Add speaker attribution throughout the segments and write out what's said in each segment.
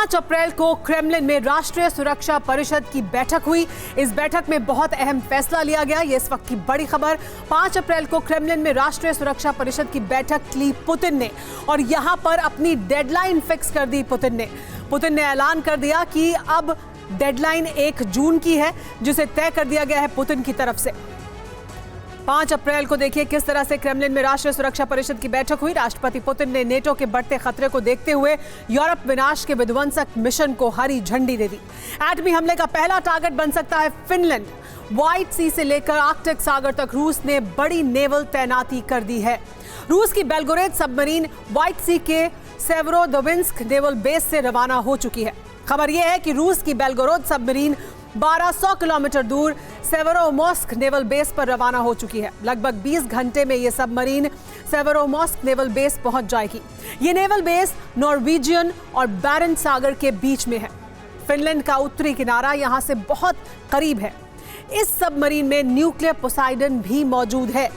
Speaker 1: 5 अप्रैल को क्रेमलिन में राष्ट्रीय सुरक्षा परिषद की बैठक हुई। इस बैठक में बहुत अहम फैसला लिया गया। ये इस वक्त की बड़ी खबर। 5 अप्रैल को क्रेमलिन में राष्ट्रीय सुरक्षा परिषद की बैठक ली पुतिन ने और यहां पर अपनी डेडलाइन फिक्स कर दी। पुतिन ने ऐलान कर दिया कि अब डेडलाइन 1 जून की है, जिसे तय कर दिया गया है पुतिन की तरफ से। 5 अप्रैल को देखिए किस तरह से क्रेमलिन में राष्ट्रीय सुरक्षा परिषद की बैठक हुई। राष्ट्रपति पुतिन ने नेटो के बढ़ते खतरे को देखते हुए यूरोप विनाश के विध्वंसक मिशन को हरी झंडी दे दी। एटमी हमले का पहला टारगेट बन सकता है फिनलैंड। व्हाइट सी से लेकर आर्कटिक सागर तक रूस ने बड़ी नेवल तैनाती कर दी है। रूस की बेलगोरेद सबमरीन व्हाइट सी के सेवरोदोबिन्स्क नेवल बेस से रवाना हो चुकी है। खबर यह है कि रूस की बेलगोरोद सबमरीन 1200 किलोमीटर दूर सेवरोमोस्क नेवल बेस पर रवाना हो चुकी है। लगभग 20 घंटे में यह सबमरीन सेवरोमोस्क नेवल बेस पहुंच जाएगी। यह नेवल बेस नॉर्वेजियन और बैरेंट सागर के बीच में है। फिनलैंड का उत्तरी किनारा यहां से बहुत करीब है। इस सबमरीन में न्यूक्लियर पोसाइडन भी मौजूद है,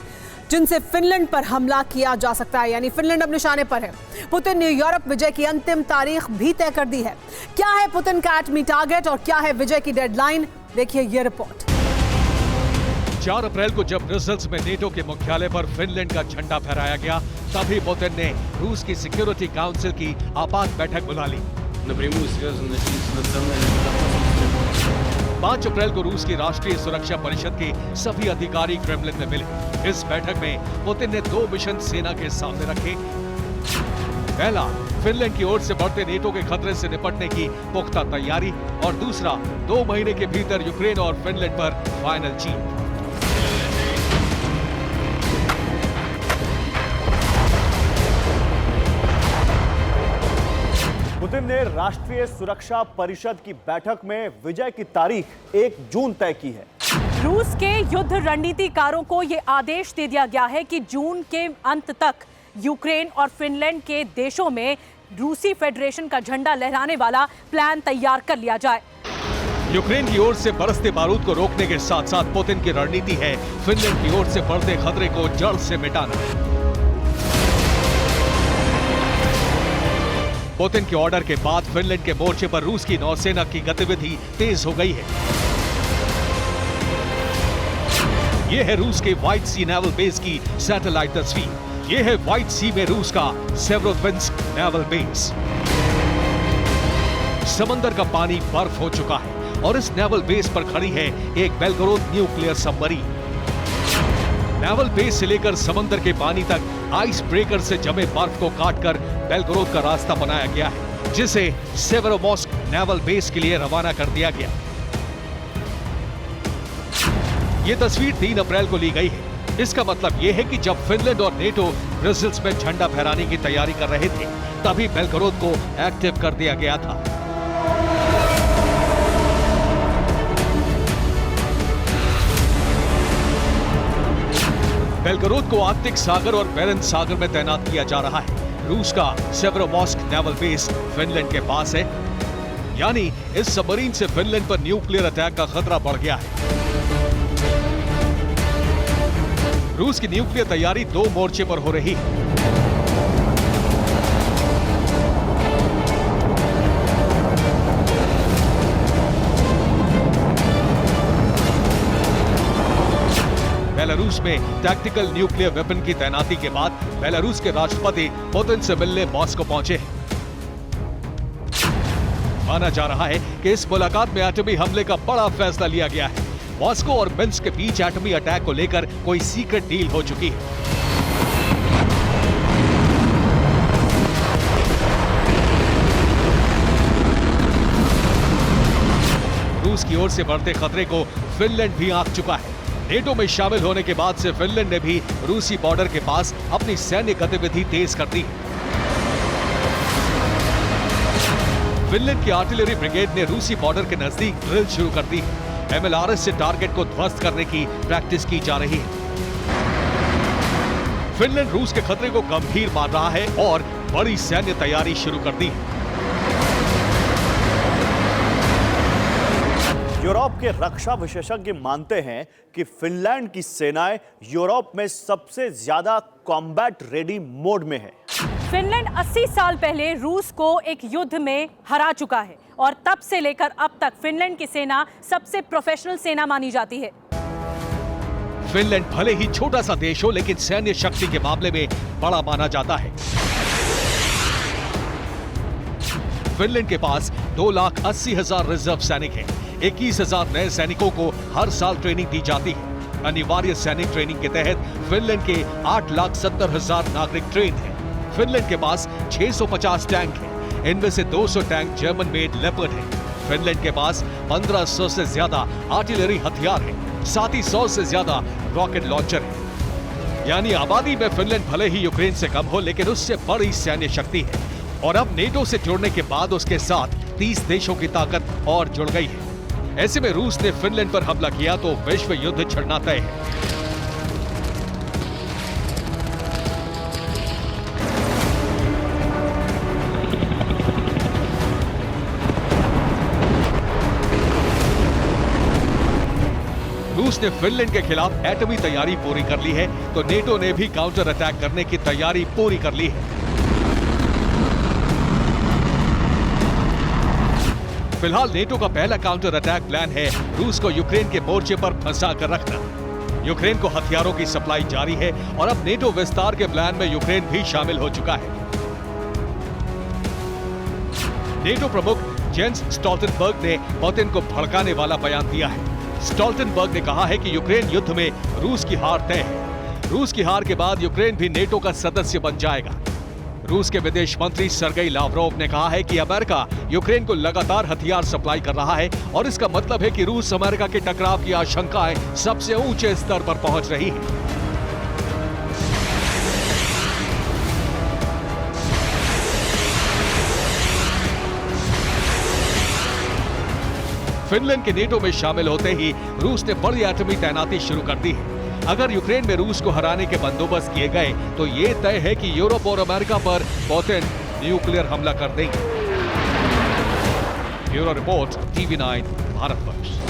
Speaker 1: जिनसे फिनलैंड पर हमला किया जा सकता है। यानी फिनलैंड अब निशाने पर है। पुतिन ने यूरोप विजय की अंतिम तारीख भी तय कर दी है। क्या है पुतिन का एटमी टारगेट और क्या है विजय की डेडलाइन, देखिए ये रिपोर्ट।
Speaker 2: 4 अप्रैल को जब ब्रसेल्स में नेटो के मुख्यालय पर फिनलैंड का झंडा फहराया गया, तभी पुतिन ने रूस की सिक्योरिटी काउंसिल की आपात बैठक बुला ली। 5 अप्रैल को रूस की राष्ट्रीय सुरक्षा परिषद के सभी अधिकारी क्रेमलिन में मिले। इस बैठक में पुतिन ने 2 मिशन सेना के सामने रखे। पहला, फिनलैंड की ओर से बढ़ते नेटो के खतरे से निपटने की पुख्ता तैयारी और दूसरा, 2 महीने के भीतर यूक्रेन और फिनलैंड पर फाइनल जीत।
Speaker 3: पुतिन ने राष्ट्रीय सुरक्षा परिषद की बैठक में विजय की तारीख 1 जून तय की है।
Speaker 4: रूस के युद्ध रणनीतिकारों को यह आदेश दे दिया गया है कि जून के अंत तक यूक्रेन और फिनलैंड के देशों में रूसी फेडरेशन का झंडा लहराने वाला प्लान तैयार कर लिया जाए।
Speaker 2: यूक्रेन की ओर से बरसते बारूद को रोकने के साथ साथ पुतिन की रणनीति है फिनलैंड की ओर से बढ़ते खतरे को जड़ से मिटाना। पुतिन के ऑर्डर के बाद फिनलैंड के मोर्चे पर रूस की नौसेना की गतिविधि तेज हो गई है। यह है रूस के व्हाइट सी नेवल बेस की सैटेलाइट तस्वीर। यह है व्हाइट सी में रूस का सेवरोदोबिन्स्क नेवल बेस। समंदर का पानी बर्फ हो चुका है और इस नेवल बेस पर खड़ी है एक Belgorod nuclear submarine. Naval base से लेकर समंदर के पानी तक आइस ब्रेकर से जमे बर्फ को काटकर बेलगोरोद का रास्ता बनाया गया है, जिसे सेवरोमोस्क नेवल बेस के लिए रवाना कर दिया गया। यह तस्वीर 3 अप्रैल को ली गई है। इसका मतलब यह है कि जब फिनलैंड और नेटो ब्रसेल्स में झंडा फहराने की तैयारी कर रहे थे, तभी बेलगोरोद को एक्टिव कर दिया गया था। बेलगोरोद को आर्कटिक सागर और बैरेंट सागर में तैनात किया जा रहा है। रूस का सेवरोमोस्क नेवल बेस फिनलैंड के पास है, यानी इस सबमरीन से फिनलैंड पर न्यूक्लियर अटैक का खतरा बढ़ गया है। रूस की न्यूक्लियर तैयारी 2 मोर्चे पर हो रही है। बेलारूस में टैक्टिकल न्यूक्लियर वेपन की तैनाती के बाद बेलारूस के राष्ट्रपति पुतिन से मिलने मॉस्को पहुंचे। माना जा रहा है कि इस मुलाकात में एटमी हमले का बड़ा फैसला लिया गया है। मॉस्को और मिन्स्क के बीच एटमी अटैक को लेकर कोई सीक्रेट डील हो चुकी है। रूस की ओर से बढ़ते खतरे को फिनलैंड भी आंक चुका है। नेटो में शामिल होने के बाद से फिनलैंड ने भी रूसी बॉर्डर के पास अपनी सैन्य गतिविधि तेज कर दी। फिनलैंड की आर्टिलरी ब्रिगेड ने रूसी बॉर्डर के नजदीक ड्रिल शुरू कर दी है। MLRS से टारगेट को ध्वस्त करने की प्रैक्टिस की जा रही है। फिनलैंड रूस के खतरे को गंभीर मान रहा है और बड़ी सैन्य तैयारी शुरू कर दी है।
Speaker 3: यूरोप के रक्षा विशेषज्ञ मानते हैं कि फिनलैंड की सेनाएं यूरोप में सबसे ज्यादा कॉम्बैट रेडी मोड में है।
Speaker 4: फिनलैंड 80 साल पहले रूस को एक युद्ध में हरा चुका है और तब से लेकर अब तक फिनलैंड की सेना सबसे प्रोफेशनल सेना मानी जाती है।
Speaker 2: फिनलैंड भले ही छोटा सा देश हो, लेकिन सैन्य शक्ति के मामले में बड़ा माना जाता है। फिनलैंड के पास 2,80,000 रिजर्व सैनिक हैं। 21,000 नए सैनिकों को हर साल ट्रेनिंग दी जाती है। अनिवार्य सैनिक ट्रेनिंग के तहत फिनलैंड के 8,70,000 नागरिक ट्रेन हैं। फिनलैंड के पास 650 टैंक हैं। इनमें से 200 टैंक जर्मन मेड लेपर्ड हैं। फिनलैंड के पास 1500 से ज्यादा आर्टिलरी हथियार हैं। साथ ही 100 से ज्यादा रॉकेट लॉन्चर हैं। यानी आबादी में फिनलैंड भले ही यूक्रेन से कम हो, लेकिन उससे बड़ी सैन्य शक्ति है। और अब नेटो से जुड़ने के बाद उसके साथ 30 देशों की ताकत और जुड़ गई है। ऐसे में रूस ने फिनलैंड पर हमला किया तो विश्व युद्ध छिड़ना तय है। रूस ने फिनलैंड के खिलाफ एटमी तैयारी पूरी कर ली है, तो नेटो ने भी काउंटर अटैक करने की तैयारी पूरी कर ली है। फिलहाल नेटो का पहला काउंटर अटैक प्लान है रूस को यूक्रेन के मोर्चे पर फंसा कर रखना। यूक्रेन को हथियारों की सप्लाई जारी है और अब नेटो विस्तार के प्लान में यूक्रेन भी शामिल हो चुका है। नेटो प्रमुख जेंस स्टोल्टनबर्ग ने पुतिन को भड़काने वाला बयान दिया है। स्टोल्टनबर्ग ने कहा है कि यूक्रेन युद्ध में रूस की हार तय है। रूस की हार के बाद यूक्रेन भी नेटो का सदस्य बन जाएगा। रूस के विदेश मंत्री सर्गेई लावरोव ने कहा है कि अमेरिका यूक्रेन को लगातार हथियार सप्लाई कर रहा है और इसका मतलब है कि रूस अमेरिका के टकराव की आशंकाएं सबसे ऊंचे स्तर पर पहुंच रही है। फिनलैंड के नेटो में शामिल होते ही रूस ने बड़ी एटमी तैनाती शुरू कर दी है। अगर यूक्रेन में रूस को हराने के बंदोबस्त किए गए तो ये तय है कि यूरोप और अमेरिका पर पुतिन न्यूक्लियर हमला कर देंगे। Bureau report, TV9 Bharatvarsh.